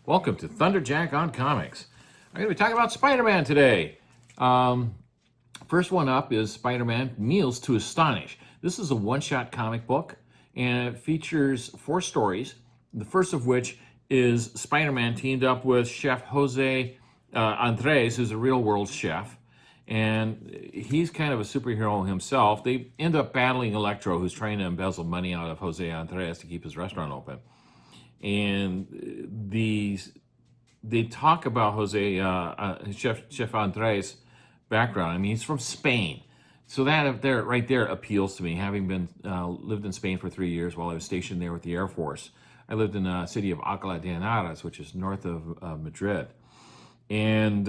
Welcome to Thunderjack on Comics. I'm going to be talking about Spider-Man today. First one up is Spider-Man Meals to Astonish. This is a one-shot comic book, and it features 4 stories. The first of which is Spider-Man teamed up with Chef José Andrés, who's a real-world chef, and he's kind of a superhero himself. They end up battling Electro, who's trying to embezzle money out of José Andrés to keep his restaurant open. And they talk about Chef Andres' background. I mean, he's from Spain, so that there right there appeals to me. Having been lived in Spain for 3 years while I was stationed there with the Air Force, I lived in the city of Alcalá de Henares, which is north of Madrid, and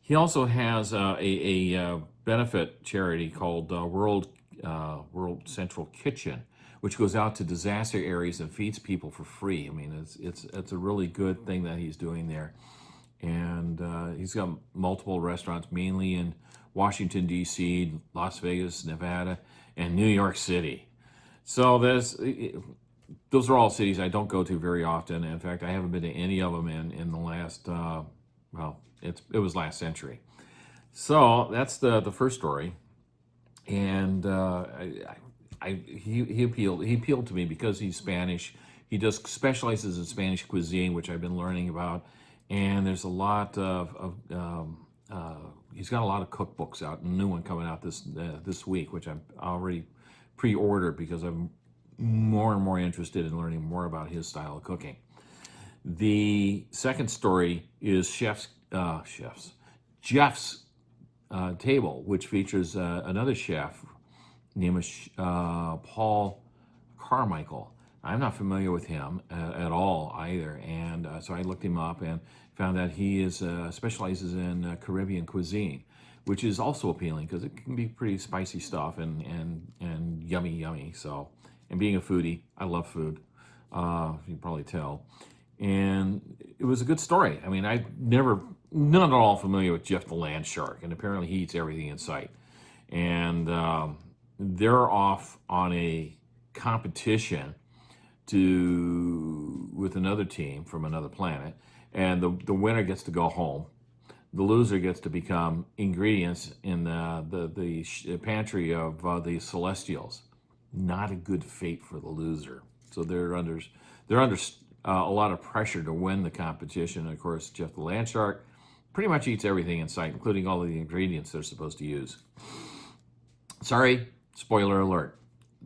he also has a benefit charity called World Central Kitchen, which goes out to disaster areas and feeds people for free. I mean, it's a really good thing that he's doing there, and he's got multiple restaurants, mainly in Washington D.C., Las Vegas, Nevada, and New York City. So those are all cities I don't go to very often. In fact, I haven't been to any of them in the last it was last century. So that's the first story, and he appealed to me because he's Spanish. He does specializes in Spanish cuisine, which I've been learning about, and there's a lot of he's got a lot of cookbooks out. A new one coming out this week, which I'm already pre-ordered because I'm more and more interested in learning more about his style of cooking. The second story is Jeff's Table, which features another chef named Paul Carmichael. I'm not familiar with him at all either, and so I looked him up and found that he specializes in Caribbean cuisine, which is also appealing because it can be pretty spicy stuff and yummy. So, and being a foodie, I love food. You can probably tell. And it was a good story. I mean, none at all familiar with Jeff the Land Shark, and apparently he eats everything in sight. And they're off on a competition with another team from another planet, and the winner gets to go home. The loser gets to become ingredients in the pantry of the Celestials. Not a good fate for the loser. So they're under a lot of pressure to win the competition. And of course, Jeff the Land Shark pretty much eats everything in sight, including all of the ingredients they're supposed to use. Sorry, spoiler alert.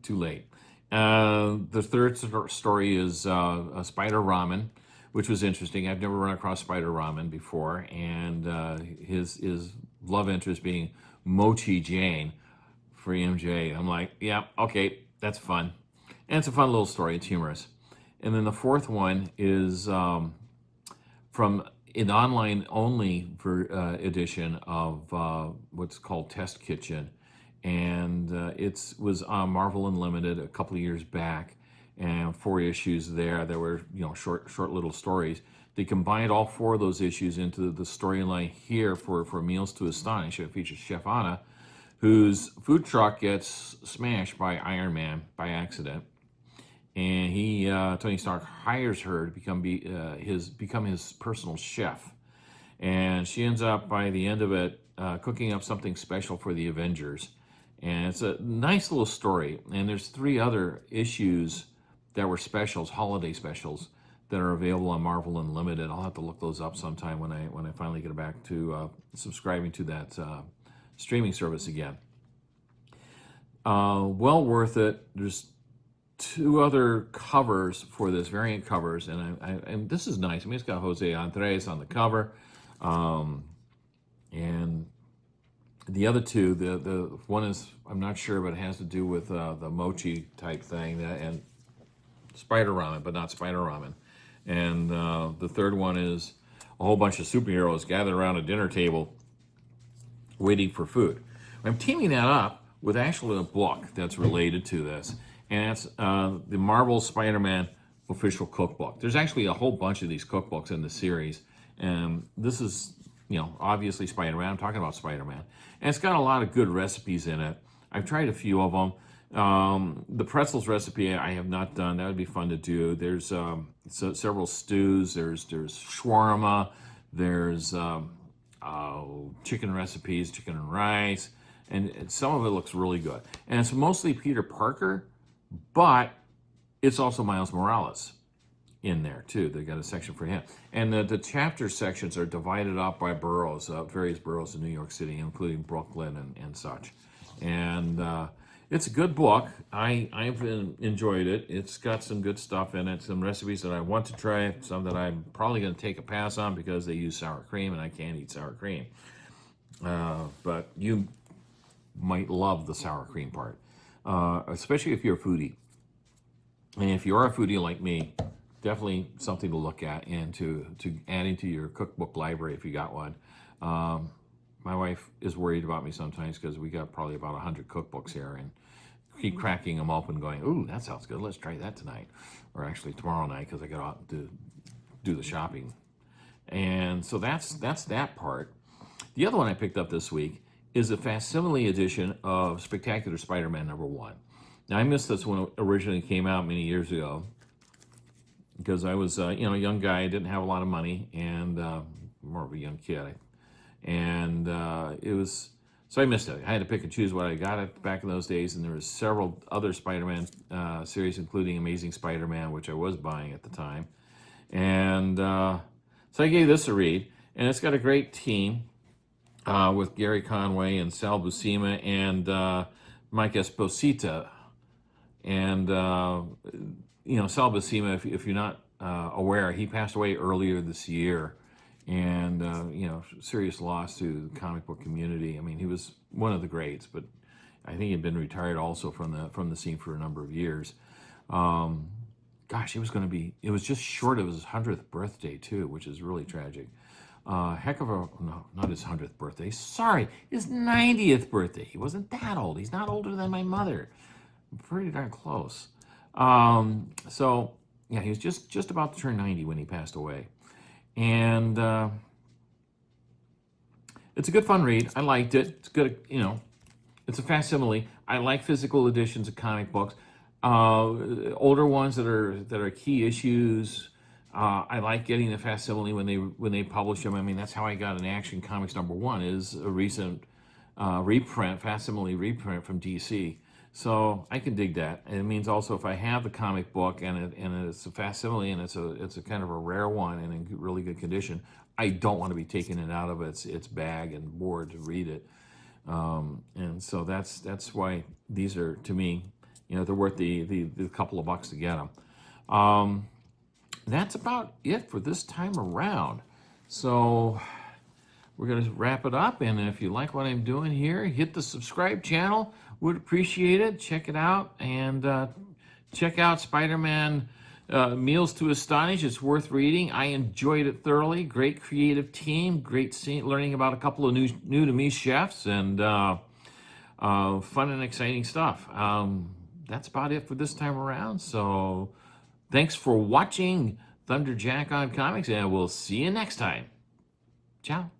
Too late. The third story is Spider Ramen, which was interesting. I've never run across Spider Ramen before, and his love interest being Mochi Jane for MJ. I'm like, yeah, okay, that's fun. And it's a fun little story. It's humorous. And then the fourth one is from an online-only edition of what's called Test Kitchen. And it was on Marvel Unlimited a couple of years back, and 4 issues there. There were short little stories. They combined all 4 of those issues into the storyline here for Meals to Astonish. It features Chef Anna, whose food truck gets smashed by Iron Man by accident, and Tony Stark hires her to become his personal chef, and she ends up by the end of it cooking up something special for the Avengers. And it's a nice little story. And there's 3 other issues that were specials, holiday specials, that are available on Marvel Unlimited. I'll have to look those up sometime when I finally get back to subscribing to that streaming service again. Well worth it. There's 2 other covers for this, variant covers, and this is nice. I mean, it's got José Andrés on the cover, and the other 2, the one is, I'm not sure, but it has to do with the mochi type thing, and Spider Ramen, but not Spider Ramen. And the third one is a whole bunch of superheroes gathered around a dinner table waiting for food. I'm teaming that up with actually a book that's related to this, and it's the Marvel Spider-Man official cookbook. There's actually a whole bunch of these cookbooks in the series, and this is obviously Spider-Man. I'm talking about Spider-Man. And it's got a lot of good recipes in it. I've tried a few of them. The pretzels recipe I have not done. That would be fun to do. There's several stews. There's shawarma. There's chicken recipes, chicken and rice, and some of it looks really good. And it's mostly Peter Parker, but it's also Miles Morales in there too. They got a section for him, and the chapter sections are divided up by boroughs, various boroughs in New York City, including Brooklyn and such. And it's a good book. I've enjoyed it. It's got some good stuff in it, some recipes that I want to try, some that I'm probably going to take a pass on because they use sour cream, and I can't eat sour cream. But you might love the sour cream part, especially if you're a foodie. And if you are a foodie like me, definitely something to look at and to adding to your cookbook library if you got one. My wife is worried about me sometimes because we got probably about 100 cookbooks here and keep cracking them open going, ooh, that sounds good. Let's try that tonight. Or actually tomorrow night because I got out to do the shopping. And so that's that part. The other one I picked up this week is a facsimile edition of Spectacular Spider-Man #1. Now, I missed this one originally came out many years ago because I was, a young guy, didn't have a lot of money, and more of a young kid. And it was, so I missed it. I had to pick and choose what I got back in those days, and there was several other Spider-Man series, including Amazing Spider-Man, which I was buying at the time. And so I gave this a read, and it's got a great team with Gary Conway and Sal Buscema and Mike Esposito. And, Sal Buscema, if you're not aware, he passed away earlier this year. And, serious loss to the comic book community. I mean, he was one of the greats, but I think he'd been retired also from the scene for a number of years. It was just short of his 100th birthday, too, which is really tragic. No, not his 100th birthday. Sorry, his 90th birthday. He wasn't that old. He's not older than my mother. Pretty darn close. He was just about to turn 90 when he passed away. And it's a good fun read. I liked it. It's good, it's a facsimile. I like physical editions of comic books. Older ones that are key issues. I like getting the facsimile when they publish them. I mean, that's how I got an Action Comics #1 is a recent facsimile reprint from DC. So I can dig that. And it means also if I have the comic book and it's a facsimile and it's a kind of a rare one and in really good condition, I don't want to be taking it out of its bag and board to read it. And so that's why these are, to me, they're worth the couple of bucks to get them. That's about it for this time around. So we're going to wrap it up. And if you like what I'm doing here, hit the subscribe channel. Would appreciate it. Check it out. And check out Spider-Man Meals to Astonish. It's worth reading. I enjoyed it thoroughly. Great creative team. Great learning about a couple of new to me chefs. And fun and exciting stuff. That's about it for this time around. So thanks for watching Thunderjack on Comics. And we'll see you next time. Ciao.